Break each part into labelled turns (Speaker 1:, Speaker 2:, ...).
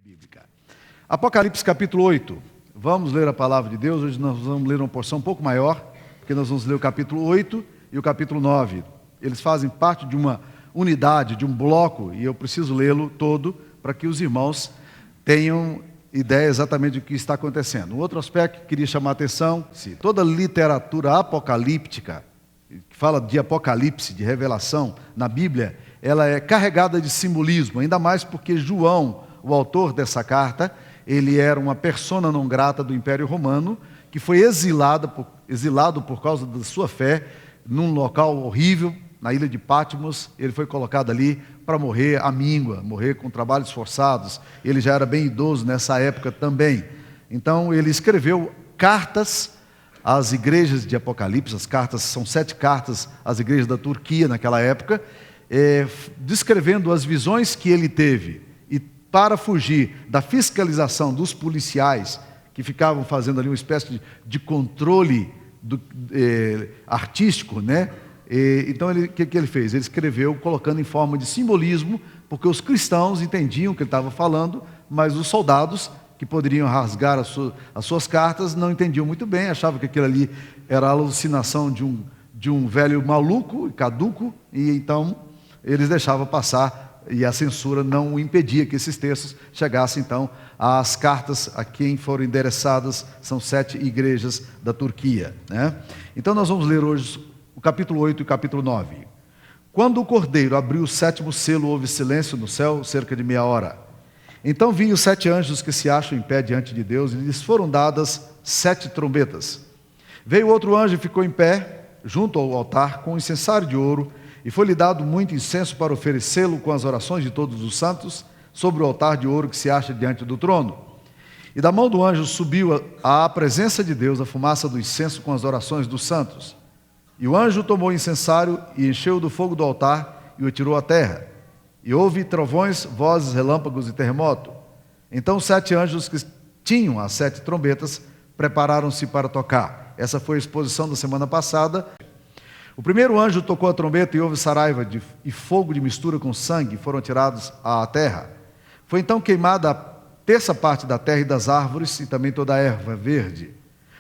Speaker 1: bíblica. Apocalipse capítulo 8. Vamos ler a palavra de Deus. Hoje nós vamos ler uma porção um pouco maior, porque nós vamos ler o capítulo 8 e o capítulo 9. Eles fazem parte de uma unidade, de um bloco, e eu preciso lê-lo todo para que os irmãos tenham ideia exatamente do que está acontecendo. Um outro aspecto que queria chamar a atenção: se toda literatura apocalíptica, que fala de apocalipse, de revelação na Bíblia, ela é carregada de simbolismo, ainda mais porque João, o autor dessa carta, ele era uma persona non grata do Império Romano, que foi exilado por causa da sua fé, num local horrível, na ilha de Patmos. Ele foi colocado ali para morrer à míngua, morrer com trabalhos forçados. Ele já era bem idoso nessa época também. Então ele escreveu cartas às igrejas de Apocalipse. As cartas são 7 cartas às igrejas da Turquia naquela época, descrevendo as visões que ele teve. E para fugir da fiscalização dos policiais, que ficavam fazendo ali uma espécie de controle artístico, né? Então o que ele fez? Ele escreveu colocando em forma de simbolismo, porque os cristãos entendiam o que ele estava falando, mas os soldados, que poderiam rasgar as suas cartas, não entendiam muito bem, achavam que aquilo ali era a alucinação de um velho maluco, caduco, e então eles deixavam passar, e a censura não impedia que esses textos chegassem então às cartas a quem foram endereçadas. São 7 igrejas da Turquia, né? Então nós vamos ler hoje o capítulo 8 e o capítulo 9. Quando o cordeiro abriu o 7º selo, houve silêncio no céu, cerca de meia hora. Então vi os 7 anjos que se acham em pé diante de Deus, e lhes foram dadas 7 trombetas. Veio outro anjo e ficou em pé, junto ao altar, com um incensário de ouro, e foi-lhe dado muito incenso para oferecê-lo com as orações de todos os santos, sobre o altar de ouro que se acha diante do trono. E da mão do anjo subiu à presença de Deus a fumaça do incenso com as orações dos santos. E o anjo tomou o incensário e encheu do fogo do altar e o atirou à terra. E houve trovões, vozes, relâmpagos e terremoto. Então os 7 anjos que tinham as 7 trombetas prepararam-se para tocar. Essa foi a exposição da semana passada. O primeiro anjo tocou a trombeta e houve saraiva e fogo de mistura com sangue, foram tirados à terra. Foi então queimada a terça parte da terra e das árvores e também toda a erva verde.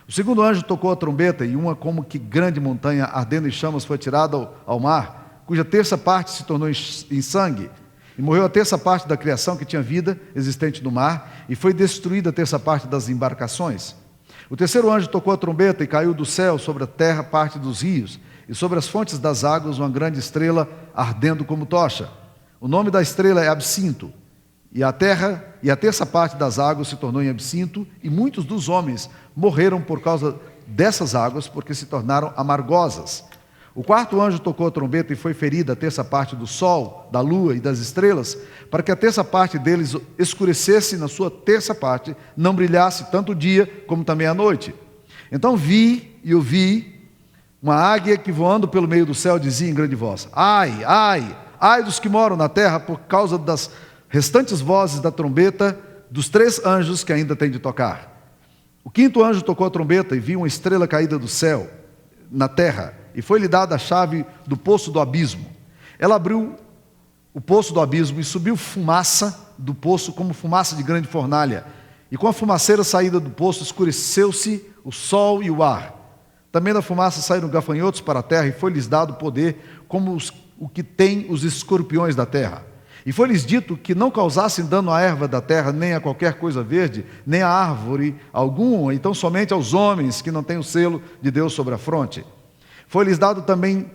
Speaker 1: O segundo anjo tocou a trombeta e uma como que grande montanha ardendo em chamas foi tirada ao mar, cuja terça parte se tornou em sangue. E morreu a terça parte da criação que tinha vida existente no mar, e foi destruída a terça parte das embarcações. O terceiro anjo tocou a trombeta e caiu do céu sobre a terra parte dos rios, e sobre as fontes das águas uma grande estrela ardendo como tocha. O nome da estrela é Absinto. E a terça parte das águas se tornou em absinto, e muitos dos homens morreram por causa dessas águas, porque se tornaram amargosas. O quarto anjo tocou a trombeta e foi ferida a terça parte do sol, da lua e das estrelas, para que a terça parte deles escurecesse na sua terça parte, não brilhasse tanto o dia como também a noite. Então vi e ouvi uma águia que, voando pelo meio do céu, dizia em grande voz: ai, ai, ai dos que moram na terra por causa das restantes vozes da trombeta dos 3 anjos que ainda têm de tocar. O quinto anjo tocou a trombeta e viu uma estrela caída do céu na terra, e foi-lhe dada a chave do poço do abismo. Ela abriu o poço do abismo e subiu fumaça do poço como fumaça de grande fornalha, e com a fumaceira saída do poço escureceu-se o sol e o ar. Também da fumaça saíram gafanhotos para a terra, e foi-lhes dado poder como o que tem os escorpiões da terra. E foi-lhes dito que não causassem dano à erva da terra, nem a qualquer coisa verde, nem a árvore alguma, então somente aos homens que não têm o selo de Deus sobre a fronte. Foi-lhes dado também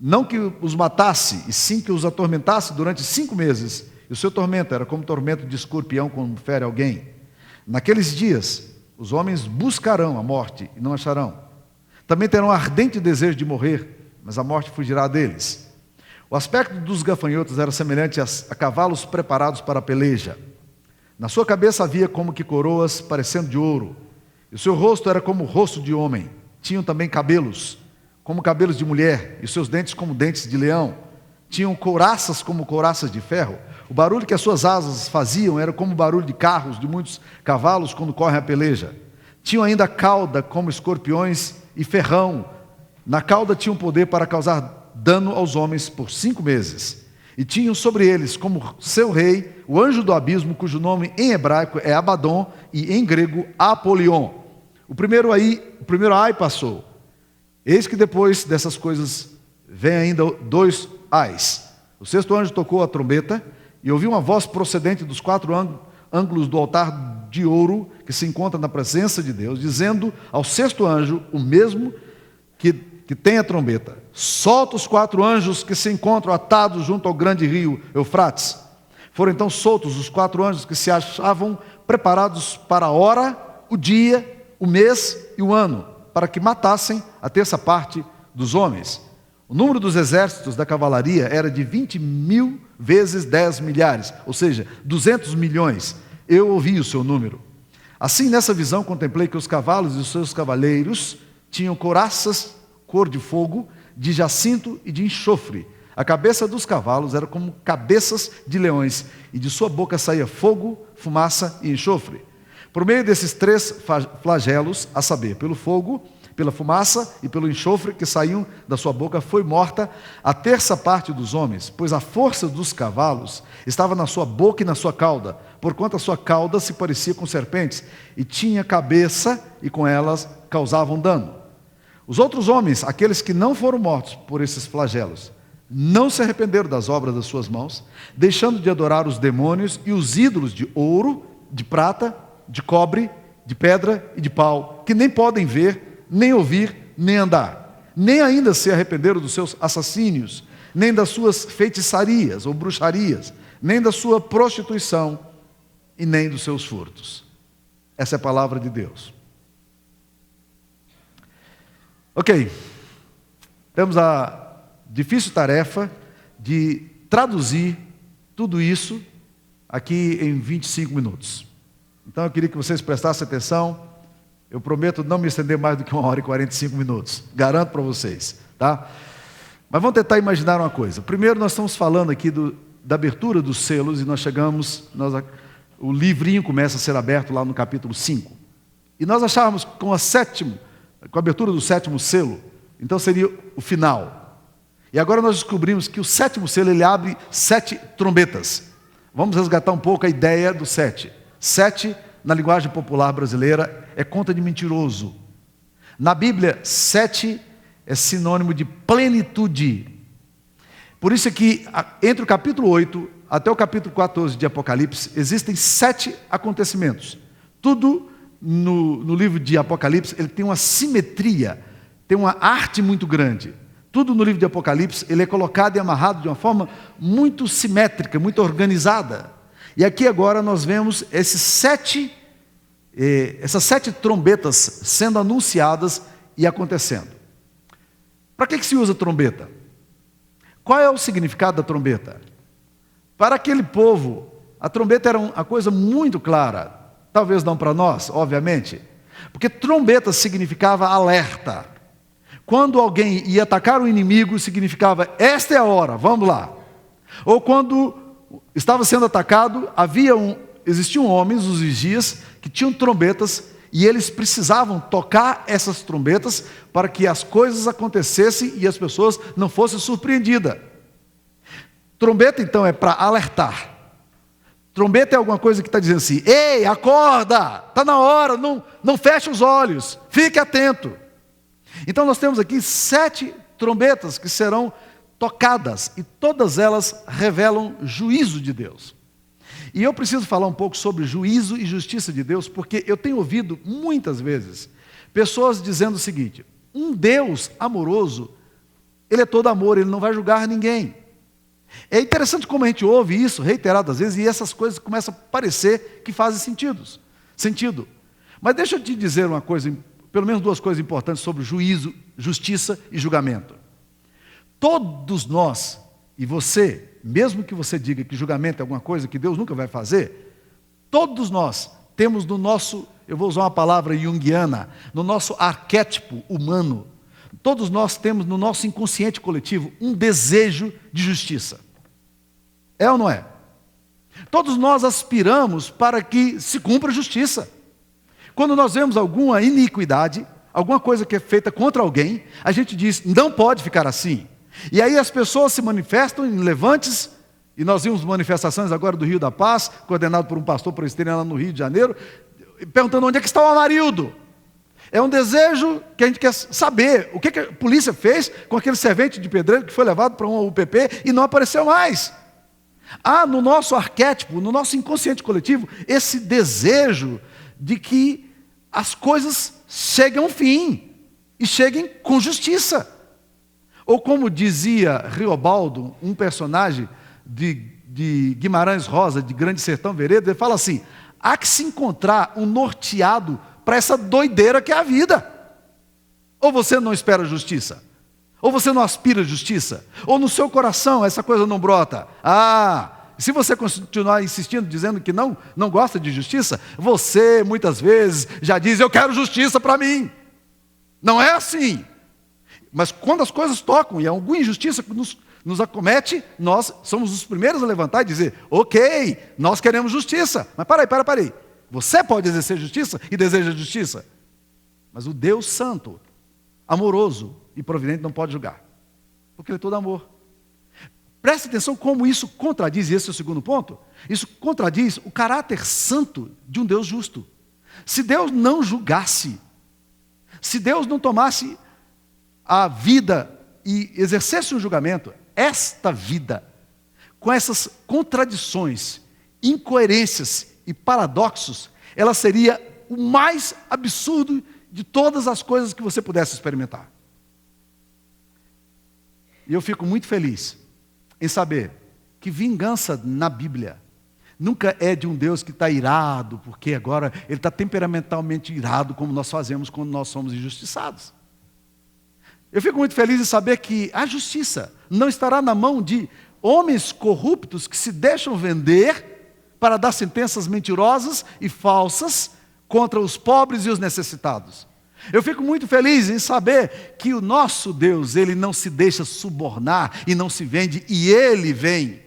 Speaker 1: não que os matasse, e sim que os atormentasse durante 5 meses. E o seu tormento era como tormento de escorpião quando fere alguém. Naqueles dias, os homens buscarão a morte e não acharão. Também terão ardente desejo de morrer, mas a morte fugirá deles. O aspecto dos gafanhotos era semelhante a cavalos preparados para a peleja. Na sua cabeça havia como que coroas parecendo de ouro, e o seu rosto era como o rosto de homem. Tinham também cabelos, como cabelos de mulher, e os seus dentes como dentes de leão. Tinham couraças como couraças de ferro. O barulho que as suas asas faziam era como o barulho de carros, de muitos cavalos quando correm a peleja. Tinham ainda cauda como escorpiões e ferrão. Na cauda tinham poder para causar dano aos homens por 5 meses. E tinham sobre eles como seu rei o anjo do abismo, cujo nome em hebraico é Abaddon e em grego Apolion. O primeiro ai passou. Eis que depois dessas coisas vem ainda 2 ais. O sexto anjo tocou a trombeta e ouviu uma voz procedente dos 4 ângulos do altar de ouro que se encontra na presença de Deus, dizendo ao sexto anjo, o mesmo que tem a trombeta: solta os 4 anjos que se encontram atados junto ao grande rio Eufrates. Foram então soltos os 4 anjos que se achavam preparados para a hora, o dia, o mês e o ano, para que matassem a terça parte dos homens. O número dos exércitos da cavalaria era de 20.000 vezes 10 milhares, ou seja, 200 milhões. Eu ouvi o seu número. Assim, nessa visão, contemplei que os cavalos e os seus cavaleiros tinham couraças cor de fogo, de jacinto e de enxofre. A cabeça dos cavalos era como cabeças de leões, e de sua boca saía fogo, fumaça e enxofre. Por meio desses 3 flagelos, a saber, pelo fogo, pela fumaça e pelo enxofre que saíam da sua boca, foi morta a terça parte dos homens, pois a força dos cavalos estava na sua boca e na sua cauda, porquanto a sua cauda se parecia com serpentes, e tinha cabeça, e com elas causavam dano. Os outros homens, aqueles que não foram mortos por esses flagelos, não se arrependeram das obras das suas mãos, deixando de adorar os demônios e os ídolos de ouro, de prata, de cobre, de pedra e de pau, que nem podem ver, nem ouvir, nem andar. Nem ainda se arrependeram dos seus assassínios, nem das suas feitiçarias ou bruxarias, nem da sua prostituição e nem dos seus furtos. Essa é a palavra de Deus. Ok, temos a difícil tarefa de traduzir tudo isso aqui em 25 minutos. Então eu queria que vocês prestassem atenção. Eu prometo não me estender mais do que 1 hora e 45 minutos, garanto para vocês, tá? Mas vamos tentar imaginar uma coisa. Primeiro nós estamos falando aqui da abertura dos selos, e nós chegamos, o livrinho começa a ser aberto lá no capítulo 5. E nós achávamos que com a abertura do 7º selo, então seria o final. E agora nós descobrimos que o 7º selo, ele abre 7 trombetas. Vamos resgatar um pouco a ideia do 7. 7, na linguagem popular brasileira, é conta de mentiroso. Na Bíblia, 7 é sinônimo de plenitude. Por isso é que entre o capítulo 8 até o capítulo 14 de Apocalipse, existem 7 acontecimentos. Tudo no livro de Apocalipse, ele tem uma simetria, tem uma arte muito grande. Tudo no livro de Apocalipse, ele é colocado e amarrado de uma forma muito simétrica, muito organizada. E aqui agora nós vemos essas 7 trombetas sendo anunciadas e acontecendo. Para que se usa trombeta? Qual é o significado da trombeta? Para aquele povo, a trombeta era uma coisa muito clara. Talvez não para nós, obviamente, porque trombeta significava alerta. Quando alguém ia atacar o inimigo, significava: esta é a hora, vamos lá. Ou quando estava sendo atacado, existiam homens, os vigias, que tinham trombetas, e eles precisavam tocar essas trombetas para que as coisas acontecessem e as pessoas não fossem surpreendidas. Trombeta, então, é para alertar. Trombeta é alguma coisa que está dizendo assim: ei, acorda, está na hora, não feche os olhos, fique atento. Então nós temos aqui 7 trombetas que serão tocadas, e todas elas revelam juízo de Deus. E eu preciso falar um pouco sobre juízo e justiça de Deus, porque eu tenho ouvido muitas vezes pessoas dizendo o seguinte: um Deus amoroso, ele é todo amor, ele não vai julgar ninguém. É interessante como a gente ouve isso reiteradas vezes, e essas coisas começam a parecer que fazem sentido. Mas deixa eu te dizer uma coisa, pelo menos 2 coisas importantes sobre juízo, justiça e julgamento. Todos nós, e você, mesmo que você diga que julgamento é alguma coisa que Deus nunca vai fazer, todos nós temos no nosso, eu vou usar uma palavra junguiana, no nosso arquétipo humano, todos nós temos no nosso inconsciente coletivo um desejo de justiça. É ou não é? Todos nós aspiramos para que se cumpra a justiça. Quando nós vemos alguma iniquidade, alguma coisa que é feita contra alguém, a gente diz: não pode ficar assim. E aí as pessoas se manifestam em levantes E nós vimos manifestações agora do Rio da Paz, coordenado por um pastor presbiteriano lá no Rio de Janeiro, perguntando onde é que está o Amarildo. É um desejo que a gente quer saber o que a polícia fez com aquele servente de pedreiro que foi levado para uma UPP e não apareceu mais. Há no nosso arquétipo, no nosso inconsciente coletivo, esse desejo de que as coisas cheguem ao fim e cheguem com justiça. Ou como dizia Riobaldo, um personagem de Guimarães Rosa, de Grande Sertão Veredas, ele fala assim: há que se encontrar um norteado para essa doideira que é a vida. Ou você não espera justiça, ou você não aspira justiça, ou no seu coração essa coisa não brota. Se você continuar insistindo, dizendo que não gosta de justiça, você muitas vezes já diz: eu quero justiça para mim. Não é assim. Mas quando as coisas tocam e há alguma injustiça que nos acomete, nós somos os primeiros a levantar e dizer: ok, nós queremos justiça. Mas para aí. Você pode exercer justiça e deseja justiça, mas o Deus santo, amoroso e providente não pode julgar, porque Ele é todo amor. Preste atenção como isso contradiz, e esse é o segundo ponto, isso contradiz o caráter santo de um Deus justo. Se Deus não julgasse, se Deus não tomasse a vida e exercesse um julgamento, esta vida, com essas contradições, incoerências e paradoxos, ela seria o mais absurdo de todas as coisas que você pudesse experimentar. E eu fico muito feliz em saber que vingança na Bíblia nunca é de um Deus que está irado, porque agora Ele está temperamentalmente irado, como nós fazemos quando nós somos injustiçados. Eu fico muito feliz em saber que a justiça não estará na mão de homens corruptos que se deixam vender para dar sentenças mentirosas e falsas contra os pobres e os necessitados. Eu fico muito feliz em saber que o nosso Deus, Ele não se deixa subornar e não se vende, e Ele vem.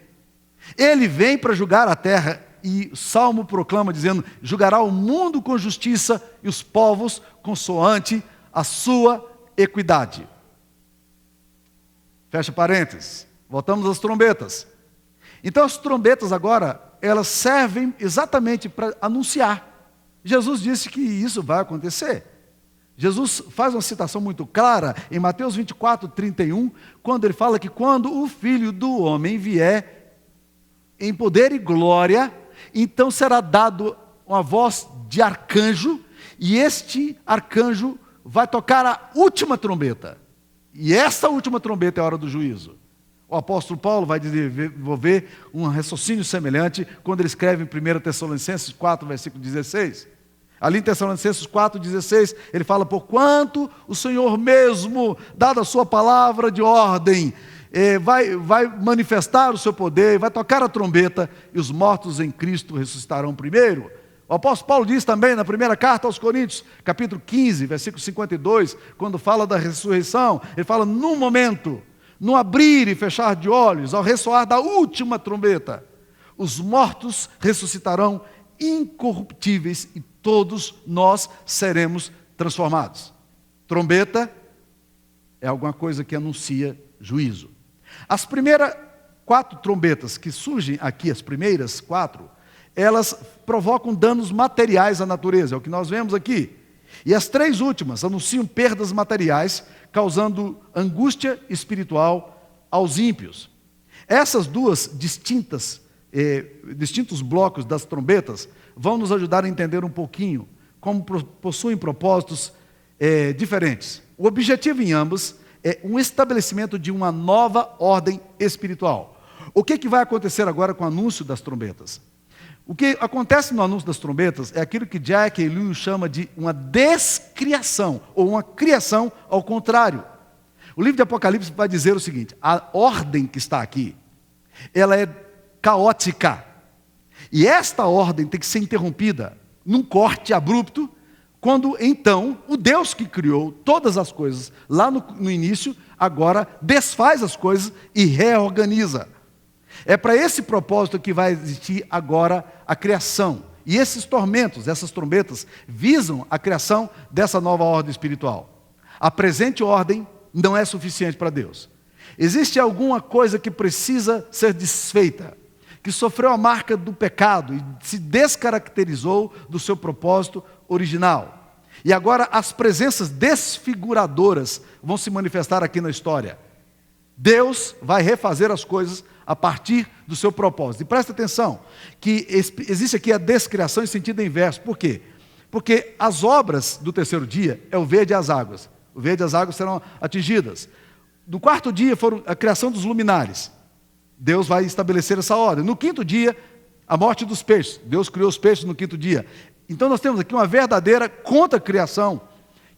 Speaker 1: Ele vem para julgar a terra, e o Salmo proclama dizendo: julgará o mundo com justiça e os povos consoante a sua equidade. Fecha parênteses. Voltamos às trombetas. Então as trombetas agora, elas servem exatamente para anunciar. Jesus disse que isso vai acontecer. Jesus faz uma citação muito clara em Mateus 24:31, quando ele fala que quando o Filho do Homem vier em poder e glória, então será dado uma voz de arcanjo, e este arcanjo vai tocar a última trombeta. E essa última trombeta é a hora do juízo. O apóstolo Paulo vai desenvolver um raciocínio semelhante quando ele escreve em 1 Tessalonicenses 4, versículo 16. Ali em Tessalonicenses 4,16, ele fala: porquanto o Senhor mesmo, dada a sua palavra de ordem, vai manifestar o seu poder, vai tocar a trombeta, e os mortos em Cristo ressuscitarão primeiro. O apóstolo Paulo diz também na primeira carta aos Coríntios, capítulo 15, versículo 52, quando fala da ressurreição, ele fala: num momento, no abrir e fechar de olhos, ao ressoar da última trombeta, os mortos ressuscitarão incorruptíveis e todos nós seremos transformados. Trombeta é alguma coisa que anuncia juízo. As primeiras 4 trombetas que surgem aqui, as primeiras 4, elas provocam danos materiais à natureza, é o que nós vemos aqui. E as 3 últimas anunciam perdas materiais, causando angústia espiritual aos ímpios. Essas duas distintos blocos das trombetas vão nos ajudar a entender um pouquinho como possuem propósitos diferentes. O objetivo em ambos é um estabelecimento de uma nova ordem espiritual. O que vai acontecer agora com o anúncio das trombetas? O que acontece no anúncio das trombetas é aquilo que Jack e Lewis chama de uma descriação, ou uma criação ao contrário. O livro de Apocalipse vai dizer o seguinte: a ordem que está aqui, ela é caótica. E esta ordem tem que ser interrompida num corte abrupto, quando então o Deus que criou todas as coisas lá no início, agora desfaz as coisas e reorganiza. É para esse propósito que vai existir agora a criação. E esses tormentos, essas trombetas, visam a criação dessa nova ordem espiritual. A presente ordem não é suficiente para Deus. Existe alguma coisa que precisa ser desfeita. que sofreu a marca do pecado e se descaracterizou do seu propósito original. E agora as presenças desfiguradoras vão se manifestar aqui na história. Deus vai refazer as coisas a partir do seu propósito. E presta atenção, que existe aqui a descriação em sentido inverso. Por quê? Porque as obras do terceiro dia é o verde e as águas. O verde e as águas serão atingidas. No quarto dia foram a criação dos luminares. Deus vai estabelecer essa ordem. No quinto dia, a morte dos peixes. Deus criou os peixes no quinto dia. Então nós temos aqui uma verdadeira contra-criação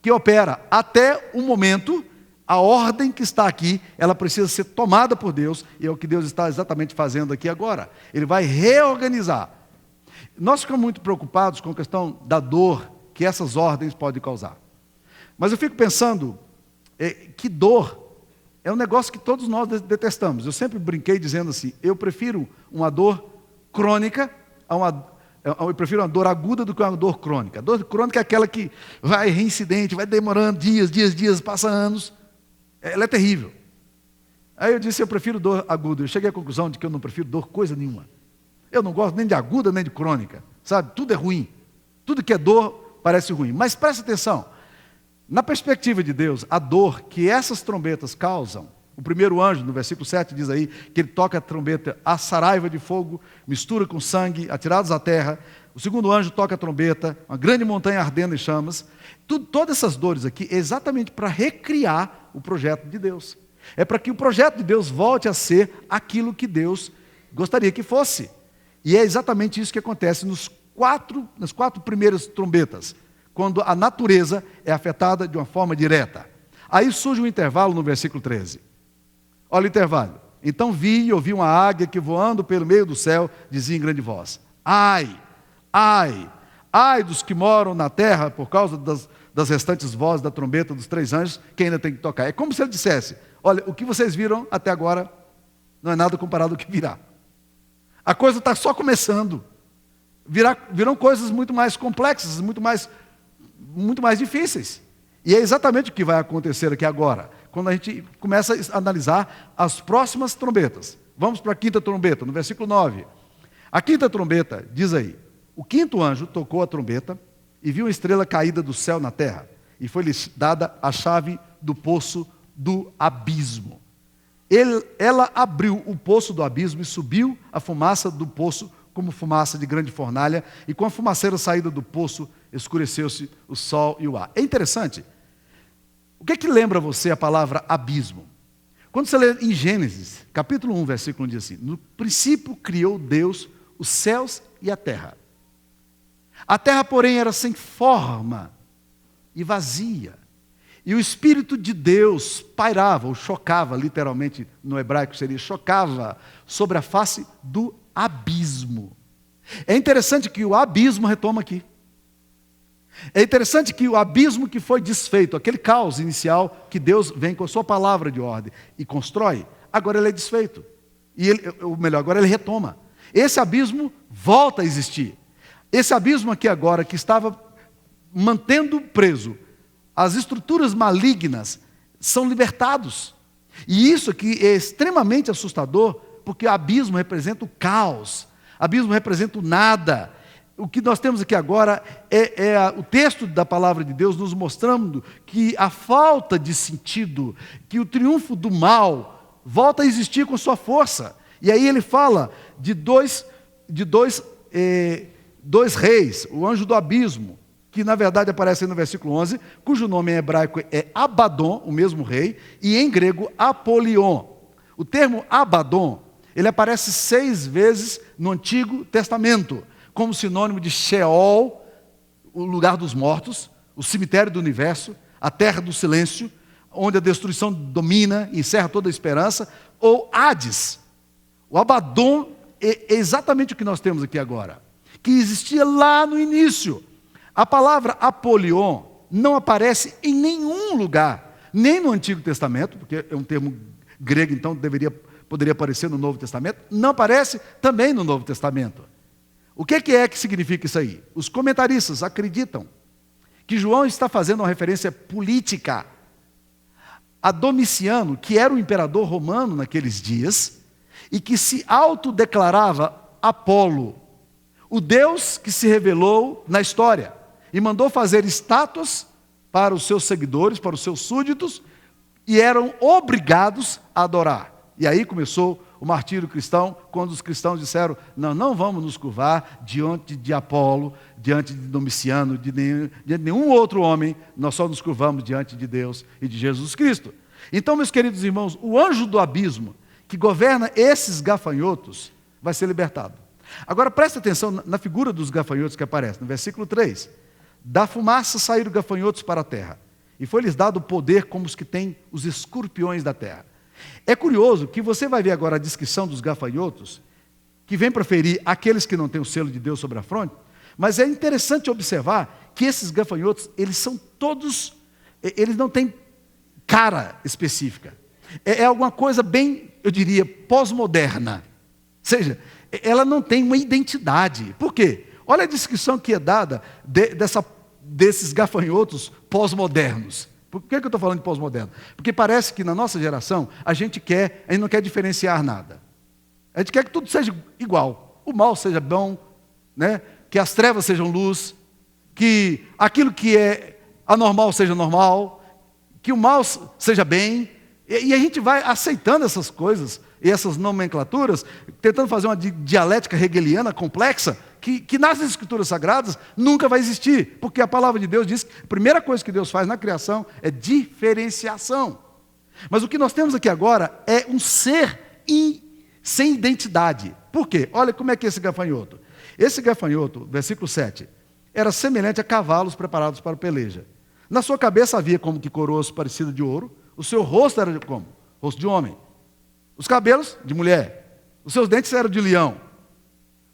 Speaker 1: que opera até o momento. A ordem que está aqui, ela precisa ser tomada por Deus, e é o que Deus está exatamente fazendo aqui agora. Ele vai reorganizar. Nós ficamos muito preocupados com a questão da dor que essas ordens podem causar. Mas eu fico pensando que dor é um negócio que todos nós detestamos. Eu sempre brinquei dizendo assim, eu prefiro uma dor crônica eu prefiro uma dor aguda do que uma dor crônica. A dor crônica é aquela que vai reincidente, vai demorando dias, passa anos. Ela é terrível. Aí eu disse, eu prefiro dor aguda. Eu cheguei à conclusão de que eu não prefiro dor coisa nenhuma. Eu não gosto nem de aguda, nem de crônica. Sabe? Tudo é ruim. Tudo que é dor parece ruim. Mas preste atenção. Na perspectiva de Deus, a dor que essas trombetas causam, o primeiro anjo, no versículo 7, diz aí, que ele toca a trombeta, a saraiva de fogo, mistura com sangue, atirados à terra. O segundo anjo toca a trombeta, uma grande montanha ardendo em chamas. Todas essas dores aqui é exatamente para recriar o projeto de Deus. É para que o projeto de Deus volte a ser aquilo que Deus gostaria que fosse. E é exatamente isso que acontece nas quatro primeiras trombetas, quando a natureza é afetada de uma forma direta. Aí surge um intervalo no versículo 13. Olha o intervalo. Então vi e ouvi uma águia que voando pelo meio do céu dizia em grande voz: ai, ai, ai dos que moram na terra por causa das restantes vozes da trombeta dos três anjos que ainda tem que tocar. É como se ele dissesse: olha, o que vocês viram até agora não é nada comparado ao que virá. A coisa está só começando. Virão coisas muito mais complexas, muito mais difíceis. E é exatamente o que vai acontecer aqui agora, quando a gente começa a analisar as próximas trombetas. Vamos para a quinta trombeta, no versículo 9. A quinta trombeta diz aí: o quinto anjo tocou a trombeta e viu uma estrela caída do céu na terra, e foi-lhe dada a chave do poço do abismo. Ela abriu o poço do abismo e subiu a fumaça do poço como fumaça de grande fornalha, e com a fumaceira saída do poço, escureceu-se o sol e o ar. É interessante. O que lembra você a palavra abismo? Quando você lê em Gênesis, capítulo 1, versículo 1, diz assim: no princípio criou Deus os céus e a terra. A terra, porém, era sem forma e vazia. E o Espírito de Deus pairava, ou chocava, literalmente no hebraico seria chocava, sobre a face do abismo. É interessante que o abismo retoma aqui. É interessante que o abismo que foi desfeito, aquele caos inicial que Deus vem com a sua palavra de ordem e constrói, agora ele é desfeito. Agora ele retoma. Esse abismo volta a existir. Esse abismo aqui agora, que estava mantendo preso as estruturas malignas, são libertados. E isso aqui é extremamente assustador, porque o abismo representa o caos, o abismo representa o nada. O que nós temos aqui agora é o texto da palavra de Deus nos mostrando que a falta de sentido, que o triunfo do mal volta a existir com sua força. E aí ele fala de dois reis, o anjo do abismo, que na verdade aparece no versículo 11, cujo nome em hebraico é Abaddon, o mesmo rei, e em grego Apolion. O termo Abaddon, ele aparece 6 vezes no Antigo Testamento, como sinônimo de Sheol, o lugar dos mortos, o cemitério do universo, a terra do silêncio, onde a destruição domina e encerra toda a esperança, ou Hades. O Abaddon é exatamente o que nós temos aqui agora, que existia lá no início. A palavra Apolion não aparece em nenhum lugar, nem no Antigo Testamento, porque é um termo grego, então poderia aparecer no Novo Testamento, não aparece também no Novo Testamento. O que é que significa isso aí? Os comentaristas acreditam que João está fazendo uma referência política a Domiciano, que era o imperador romano naqueles dias, e que se autodeclarava Apolo, o Deus que se revelou na história e mandou fazer estátuas para os seus seguidores, para os seus súditos, e eram obrigados a adorar. E aí começou o martírio cristão, quando os cristãos disseram: não vamos nos curvar diante de Apolo, diante de Domiciano, diante de nenhum outro homem, nós só nos curvamos diante de Deus e de Jesus Cristo. Então, meus queridos irmãos, o anjo do abismo, que governa esses gafanhotos, vai ser libertado. Agora preste atenção na figura dos gafanhotos que aparece, no versículo 3. Da fumaça saíram gafanhotos para a terra, e foi-lhes dado poder como os que têm os escorpiões da terra. É curioso que você vai ver agora a descrição dos gafanhotos, que vem para ferir aqueles que não têm o selo de Deus sobre a fronte, mas é interessante observar que esses gafanhotos, eles são todos, eles não têm cara específica. É alguma coisa bem, eu diria, pós-moderna. Ou seja, ela não tem uma identidade. Por quê? Olha a descrição que é dada desses gafanhotos pós-modernos. Por que eu estou falando de pós-moderno? Porque parece que na nossa geração a gente não quer diferenciar nada. A gente quer que tudo seja igual. O mal seja bom, né? Que as trevas sejam luz, que aquilo que é anormal seja normal, que o mal seja bem. E a gente vai aceitando essas coisas e essas nomenclaturas, tentando fazer uma dialética hegeliana complexa, que nas Escrituras Sagradas nunca vai existir, porque a palavra de Deus diz que a primeira coisa que Deus faz na criação é diferenciação. Mas o que nós temos aqui agora é um ser sem identidade. Por quê? Olha como é que é esse gafanhoto. Esse gafanhoto, versículo 7, era semelhante a cavalos preparados para a peleja. Na sua cabeça havia como que coroas parecidas de ouro, o seu rosto era como? Rosto de homem. Os cabelos, de mulher. Os seus dentes eram de leão.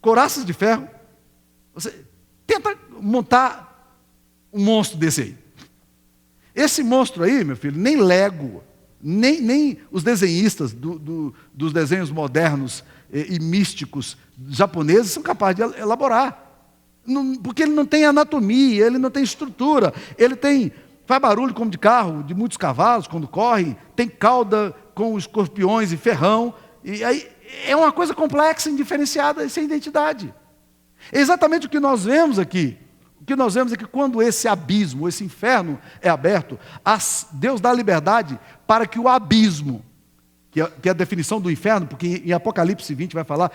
Speaker 1: Couraças de ferro. Você tenta montar um monstro desse aí. Esse monstro aí, meu filho, nem Lego, nem os desenhistas dos desenhos modernos e místicos japoneses são capazes de elaborar. Porque ele não tem anatomia, ele não tem estrutura, faz barulho como de carro, de muitos cavalos quando corre, tem cauda com escorpiões e ferrão, e aí é uma coisa complexa, indiferenciada, sem identidade. É exatamente o que nós vemos aqui. O que nós vemos é que quando esse abismo, esse inferno é aberto, Deus dá liberdade para que o abismo, que é a definição do inferno, porque em Apocalipse 20 vai falar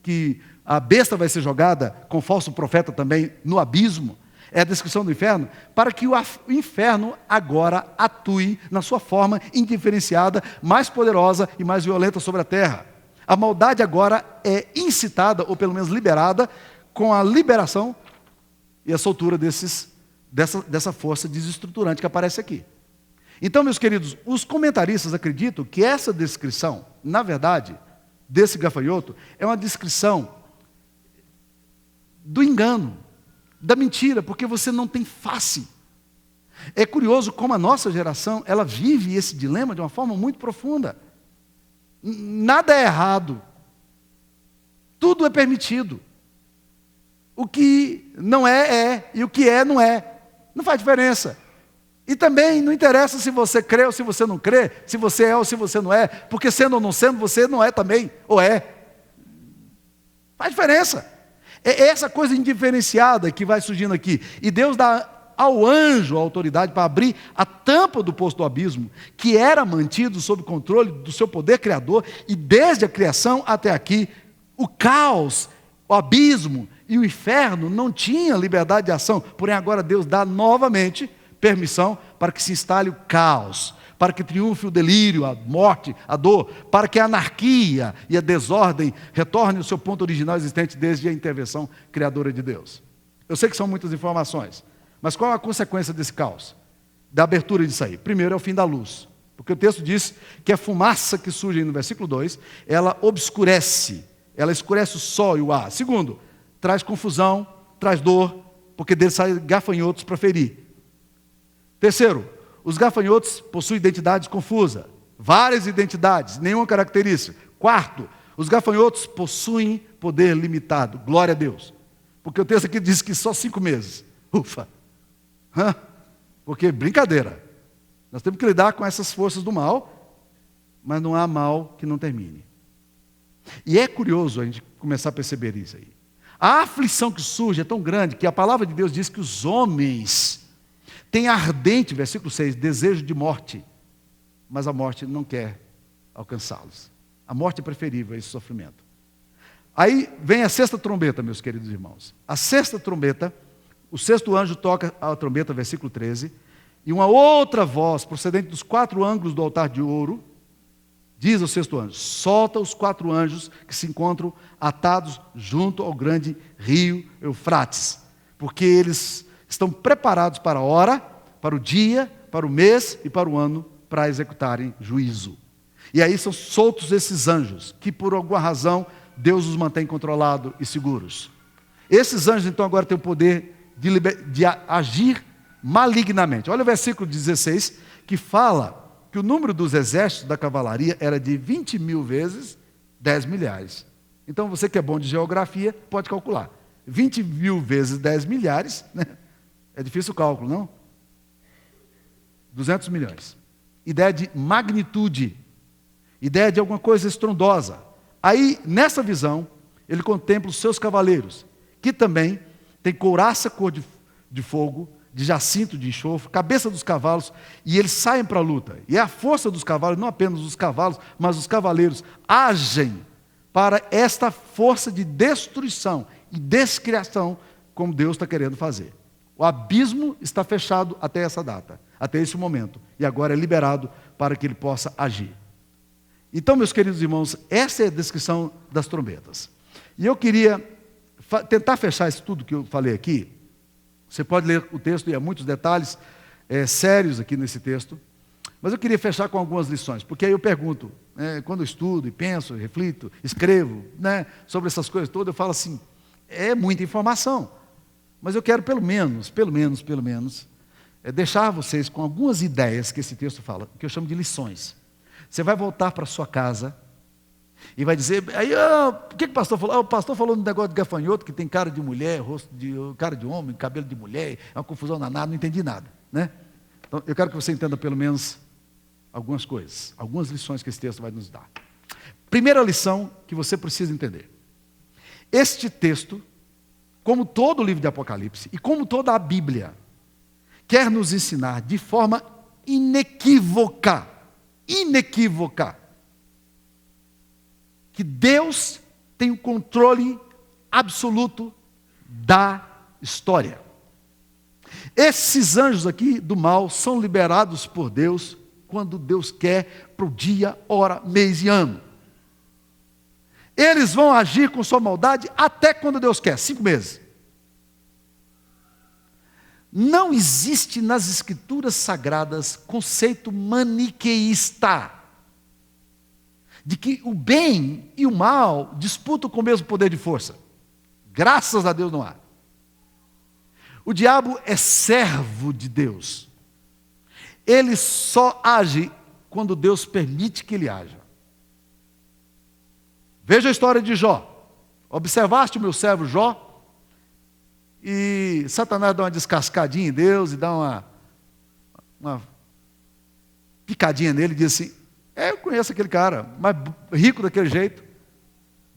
Speaker 1: que a besta vai ser jogada com falso profeta também no abismo, é a descrição do inferno, para que o inferno agora atue na sua forma indiferenciada, mais poderosa e mais violenta sobre a terra. A maldade agora é incitada, ou pelo menos liberada, com a liberação e a soltura dessa força desestruturante que aparece aqui. Então, meus queridos, os comentaristas acreditam que essa descrição, na verdade, desse gafanhoto, é uma descrição do engano, da mentira, porque você não tem face. É curioso como a nossa geração, ela vive esse dilema de uma forma muito profunda. Nada é errado. Tudo é permitido. O que não é, e o que é, não é. Não faz diferença. E também não interessa se você crê ou se você não crê, se você é ou se você não é, porque sendo ou não sendo, você não é também, ou é. Faz diferença. É essa coisa indiferenciada que vai surgindo aqui. E Deus dá ao anjo a autoridade para abrir a tampa do poço do abismo, que era mantido sob controle do seu poder criador, e desde a criação até aqui, o caos, o abismo e o inferno não tinham liberdade de ação. Porém, agora Deus dá novamente permissão para que se instale o caos, para que triunfe o delírio, a morte, a dor, para que a anarquia e a desordem retornem ao seu ponto original existente desde a intervenção criadora de Deus. Eu sei que são muitas informações, mas qual é a consequência desse caos? Da abertura disso aí? Primeiro é o fim da luz, porque o texto diz que a fumaça que surge aí no versículo 2, ela obscurece, ela escurece o sol e o ar. Segundo, traz confusão, traz dor, porque dele saem gafanhotos para ferir. Terceiro, os gafanhotos possuem identidades confusas, várias identidades, nenhuma característica. Quarto, os gafanhotos possuem poder limitado, glória a Deus. Porque o texto aqui diz que só 5 meses. Ufa! Porque brincadeira. Nós temos que lidar com essas forças do mal, mas não há mal que não termine. E é curioso a gente começar a perceber isso aí. A aflição que surge é tão grande que a palavra de Deus diz que os homens têm ardente, versículo 6, desejo de morte, mas a morte não quer alcançá-los. A morte é preferível a esse sofrimento. Aí vem a sexta trombeta, meus queridos irmãos. A sexta trombeta, o sexto anjo toca a trombeta, versículo 13, e uma outra voz, procedente dos 4 ângulos do altar de ouro, diz ao sexto anjo: solta os 4 anjos que se encontram atados junto ao grande rio Eufrates, porque eles estão preparados para a hora, para o dia, para o mês e para o ano, para executarem juízo. E aí são soltos esses anjos, que por alguma razão Deus os mantém controlados e seguros. Esses anjos então agora têm o poder de agir malignamente. Olha o versículo 16, que fala que o número dos exércitos da cavalaria era de 20.000 vezes 10 milhares. Então você que é bom de geografia, pode calcular. 20.000 vezes 10 milhares, né? É difícil o cálculo, não? 200 milhões. Ideia de magnitude. Ideia de alguma coisa estrondosa. Aí, nessa visão, ele contempla os seus cavaleiros, que também têm couraça cor de fogo, de jacinto de enxofre, cabeça dos cavalos, e eles saem para a luta. E a força dos cavalos, não apenas os cavalos, mas os cavaleiros, agem para esta força de destruição e descriação, como Deus está querendo fazer. O abismo está fechado até essa data, até esse momento, e agora é liberado para que ele possa agir. Então, meus queridos irmãos, essa é a descrição das trombetas. E eu queria tentar fechar isso tudo que eu falei aqui. Você pode ler o texto, e há muitos detalhes sérios aqui nesse texto, mas eu queria fechar com algumas lições, porque aí eu pergunto, quando eu estudo e penso, reflito, escrevo, sobre essas coisas todas, eu falo assim, é muita informação, mas eu quero pelo menos, deixar vocês com algumas ideias que esse texto fala, que eu chamo de lições. Você vai voltar para sua casa e vai dizer, aí, o que o pastor falou? O pastor falou no negócio de gafanhoto, que tem cara de mulher, rosto de cara de homem, cabelo de mulher, é uma confusão danada, não entendi nada, né? Então, eu quero que você entenda pelo menos algumas coisas, algumas lições que esse texto vai nos dar. Primeira lição que você precisa entender. Este texto, como todo o livro de Apocalipse e como toda a Bíblia, quer nos ensinar de forma inequívoca, que Deus tem o controle absoluto da história. Esses anjos aqui do mal são liberados por Deus quando Deus quer, para o dia, hora, mês e ano. Eles vão agir com sua maldade até quando Deus quer, 5 meses. Não existe nas Escrituras Sagradas conceito maniqueísta, de que o bem e o mal disputam com o mesmo poder de força. Graças a Deus não há. O diabo é servo de Deus. Ele só age quando Deus permite que ele haja. Veja a história de Jó. Observaste o meu servo Jó? E Satanás dá uma descascadinha em Deus e dá uma picadinha nele e diz assim, eu conheço aquele cara, mas rico daquele jeito,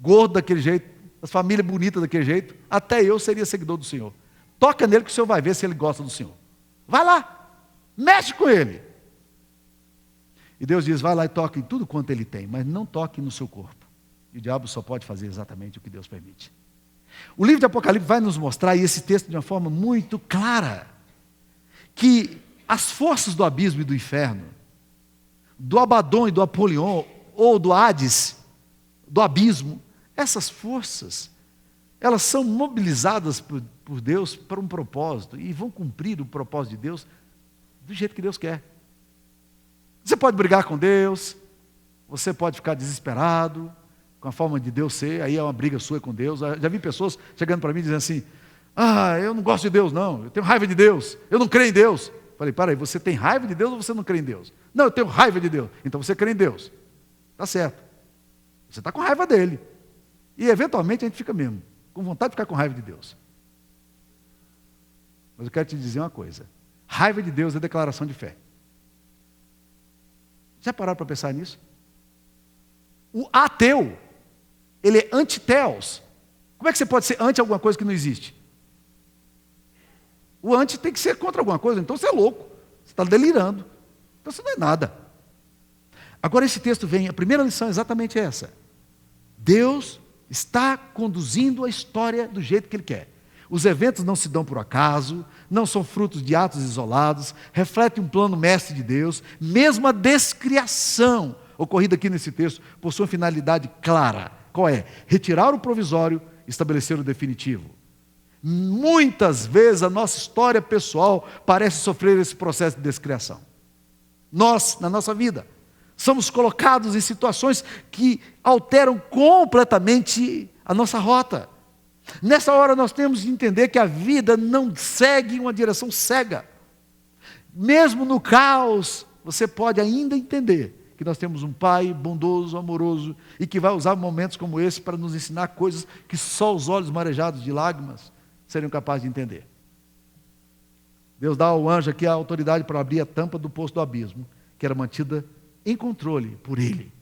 Speaker 1: gordo daquele jeito, as famílias bonitas daquele jeito, até eu seria seguidor do Senhor. Toca nele que o Senhor vai ver se ele gosta do Senhor. Vai lá, mexe com ele. E Deus diz, vai lá e toca em tudo quanto ele tem, mas não toque no seu corpo. E o diabo só pode fazer exatamente o que Deus permite. O livro de Apocalipse vai nos mostrar, e esse texto de uma forma muito clara, que as forças do abismo e do inferno, do Abadom e do Apolion, ou do Hades, do abismo, essas forças, elas são mobilizadas por Deus para um propósito, e vão cumprir o propósito de Deus do jeito que Deus quer. Você pode brigar com Deus, você pode ficar desesperado com a forma de Deus ser, aí é uma briga sua com Deus. Já vi pessoas chegando para mim dizendo assim, eu não gosto de Deus não, eu tenho raiva de Deus, eu não creio em Deus. Falei, para aí, você tem raiva de Deus ou você não crê em Deus? Não, eu tenho raiva de Deus. Então você crê em Deus. Está certo. Você está com raiva dele. E eventualmente a gente fica mesmo, com vontade de ficar com raiva de Deus. Mas eu quero te dizer uma coisa. Raiva de Deus é declaração de fé. Já pararam para pensar nisso? O ateu Ele é anti-theos. Como é que você pode ser anti alguma coisa que não existe? O anti tem que ser contra alguma coisa, então você é louco, você está delirando. Então você não é nada. Agora esse texto vem, a primeira lição é exatamente essa. Deus está conduzindo a história do jeito que Ele quer. Os eventos não se dão por acaso, não são frutos de atos isolados, refletem um plano mestre de Deus. Mesmo a descriação ocorrida aqui nesse texto possui uma finalidade clara. Qual é? Retirar o provisório e estabelecer o definitivo. Muitas vezes a nossa história pessoal parece sofrer esse processo de descriação. Nós, na nossa vida, somos colocados em situações que alteram completamente a nossa rota. Nessa hora nós temos de entender que a vida não segue uma direção cega. Mesmo no caos, você pode ainda entender que nós temos um Pai bondoso, amoroso, e que vai usar momentos como esse para nos ensinar coisas que só os olhos marejados de lágrimas seriam capazes de entender. Deus dá ao anjo aqui a autoridade para abrir a tampa do poço do abismo, que era mantida em controle por Ele,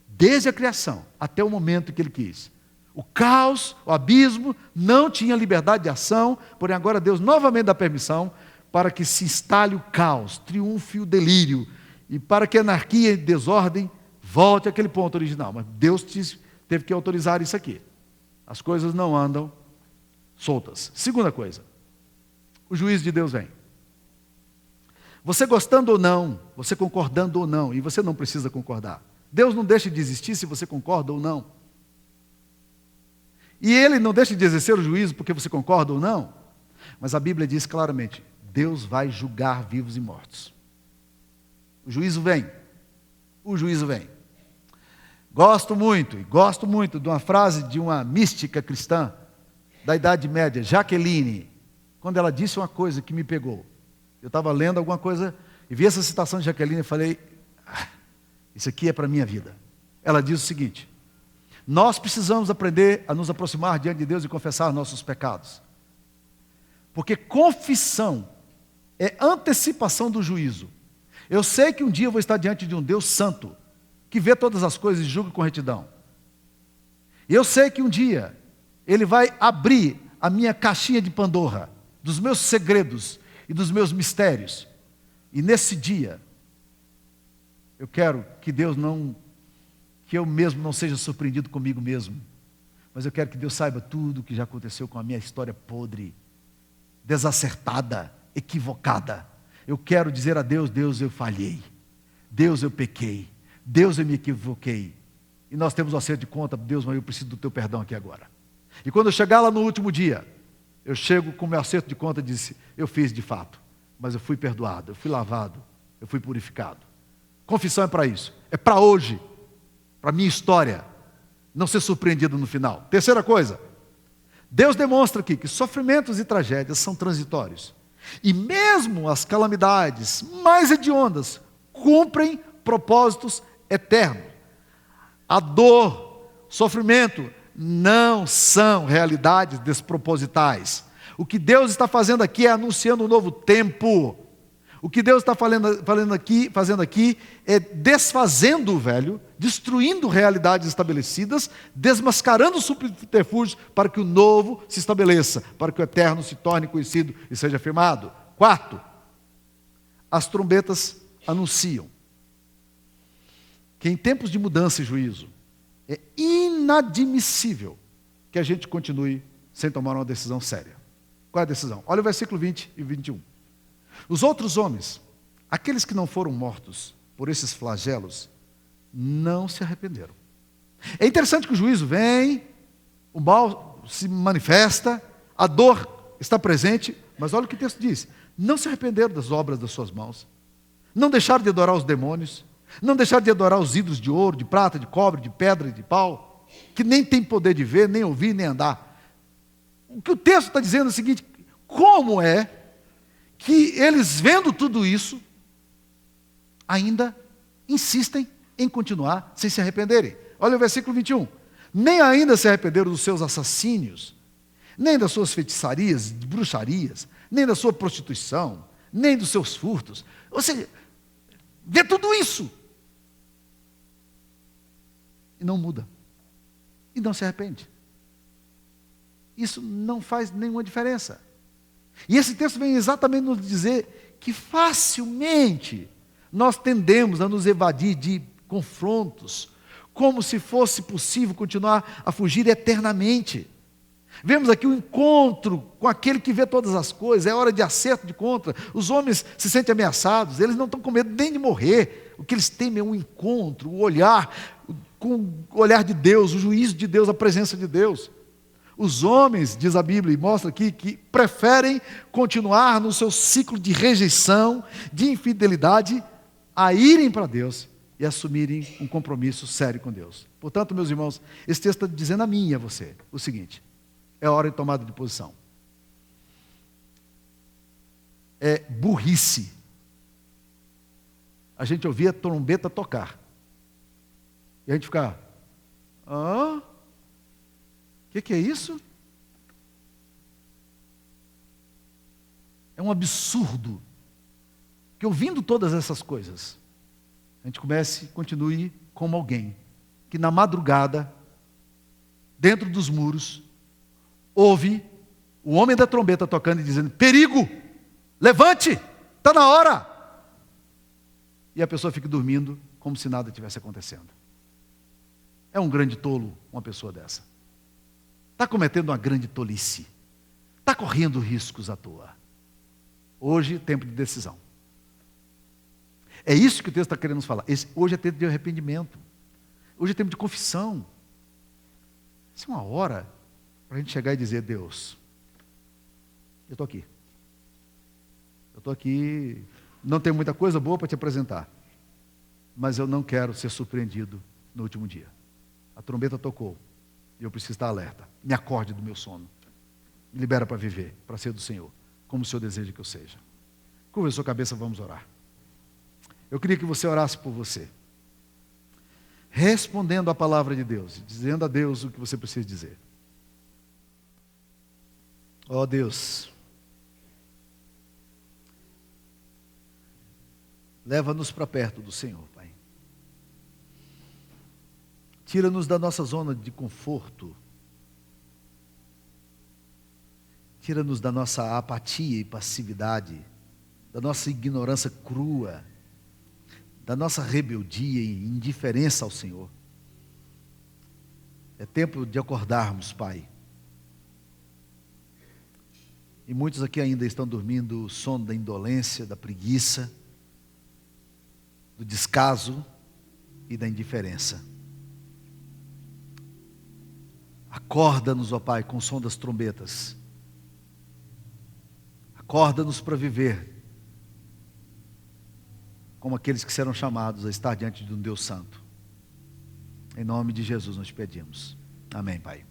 Speaker 1: desde a criação até o momento que Ele quis. O caos, o abismo, não tinha liberdade de ação, porém agora Deus novamente dá permissão para que se instale o caos, triunfe o delírio, e para que a anarquia e desordem volte àquele ponto original. Mas Deus teve que autorizar isso aqui. As coisas não andam soltas. Segunda coisa, o juízo de Deus vem. Você gostando ou não, você concordando ou não, e você não precisa concordar. Deus não deixa de existir se você concorda ou não. E Ele não deixa de exercer o juízo porque você concorda ou não. Mas a Bíblia diz claramente, Deus vai julgar vivos e mortos. O juízo vem. O juízo vem. Gosto muito de uma frase de uma mística cristã da Idade Média, Jaqueline, quando ela disse uma coisa que me pegou. Eu estava lendo alguma coisa e vi essa citação de Jaqueline e falei, isso aqui é para a minha vida. Ela diz o seguinte, nós precisamos aprender a nos aproximar diante de Deus e confessar nossos pecados. Porque confissão é antecipação do juízo. Eu sei que um dia eu vou estar diante de um Deus santo, que vê todas as coisas e julga com retidão. E eu sei que um dia Ele vai abrir a minha caixinha de Pandora, dos meus segredos e dos meus mistérios. E nesse dia, eu quero que que eu mesmo não seja surpreendido comigo mesmo, mas eu quero que Deus saiba tudo o que já aconteceu com a minha história podre, desacertada, equivocada. Eu quero dizer a Deus, Deus, eu falhei, Deus, eu pequei, Deus, eu me equivoquei, e nós temos um acerto de conta, Deus, mas eu preciso do teu perdão aqui agora. E quando eu chegar lá no último dia, eu chego com o meu acerto de conta e disse, eu fiz de fato, mas eu fui perdoado, eu fui lavado, eu fui purificado. Confissão é para isso, é para hoje, para a minha história, não ser surpreendido no final. Terceira coisa, Deus demonstra aqui que sofrimentos e tragédias são transitórios. E mesmo as calamidades mais hediondas cumprem propósitos eternos. A dor, sofrimento, não são realidades despropositais. O que Deus está fazendo aqui é anunciando um novo tempo. O que Deus está fazendo aqui é desfazendo o velho, destruindo realidades estabelecidas, desmascarando os subterfúgios para que o novo se estabeleça, para que o eterno se torne conhecido e seja afirmado. Quarto, as trombetas anunciam que em tempos de mudança e juízo, é inadmissível que a gente continue sem tomar uma decisão séria. Qual é a decisão? Olha o versículo 20 e 21. Os outros homens, aqueles que não foram mortos por esses flagelos, não se arrependeram. É interessante que o juízo vem, o mal se manifesta, a dor está presente, mas olha o que o texto diz. Não se arrependeram das obras das suas mãos, não deixaram de adorar os demônios, não deixaram de adorar os ídolos de ouro, de prata, de cobre, de pedra e de pau, que nem tem poder de ver, nem ouvir, nem andar. O que o texto está dizendo é o seguinte, como é que eles, vendo tudo isso, ainda insistem em continuar sem se arrependerem? Olha o versículo 21. Nem ainda se arrependeram dos seus assassínios, nem das suas feitiçarias, bruxarias, nem da sua prostituição, nem dos seus furtos. Ou seja, vê tudo isso e não muda. e não se arrepende. Isso não faz nenhuma diferença. E esse texto vem exatamente nos dizer que facilmente nós tendemos a nos evadir de confrontos, como se fosse possível continuar a fugir eternamente. Vemos aqui o encontro com aquele que vê todas as coisas, é hora de acerto, de contra. Os homens se sentem ameaçados, eles não estão com medo nem de morrer. O que eles temem é um encontro, o olhar, com o olhar de Deus, o juízo de Deus, a presença de Deus. Os homens, diz a Bíblia, e mostra aqui, que preferem continuar no seu ciclo de rejeição, de infidelidade, a irem para Deus e assumirem um compromisso sério com Deus. Portanto, meus irmãos, esse texto está dizendo a mim e a você o seguinte: é hora de tomada de posição. É burrice a gente ouvir a trombeta tocar e a gente ficar, o que é isso? É um absurdo que, ouvindo todas essas coisas, a gente continue como alguém que na madrugada, dentro dos muros, ouve o homem da trombeta tocando e dizendo: perigo, levante, está na hora. E a pessoa fica dormindo como se nada tivesse acontecendo. É um grande tolo uma pessoa dessa. Está cometendo uma grande tolice. Está correndo riscos à toa. Hoje, tempo de decisão. É isso que o texto está querendo nos falar. Hoje é tempo de arrependimento. Hoje é tempo de confissão. Essa é uma hora para a gente chegar e dizer: Deus, eu estou aqui. Eu estou aqui, não tenho muita coisa boa para te apresentar, mas eu não quero ser surpreendido no último dia. A trombeta tocou e eu preciso estar alerta. Me acorde do meu sono. Me libera para viver, para ser do Senhor, como o Senhor deseja que eu seja. Curva a sua cabeça, vamos orar. Eu queria que você orasse por você, respondendo a palavra de Deus, dizendo a Deus o que você precisa dizer. Ó Deus, leva-nos para perto do Senhor, Pai. Tira-nos da nossa zona de conforto. Tira-nos da nossa apatia e passividade, da nossa ignorância crua, da nossa rebeldia e indiferença ao Senhor. É tempo de acordarmos, Pai. E muitos aqui ainda estão dormindo o sono da indolência, da preguiça, do descaso e da indiferença. Acorda-nos, ó Pai, com o som das trombetas. Acorda-nos para viver como aqueles que serão chamados a estar diante de um Deus santo. Em nome de Jesus nós pedimos. Amém, Pai.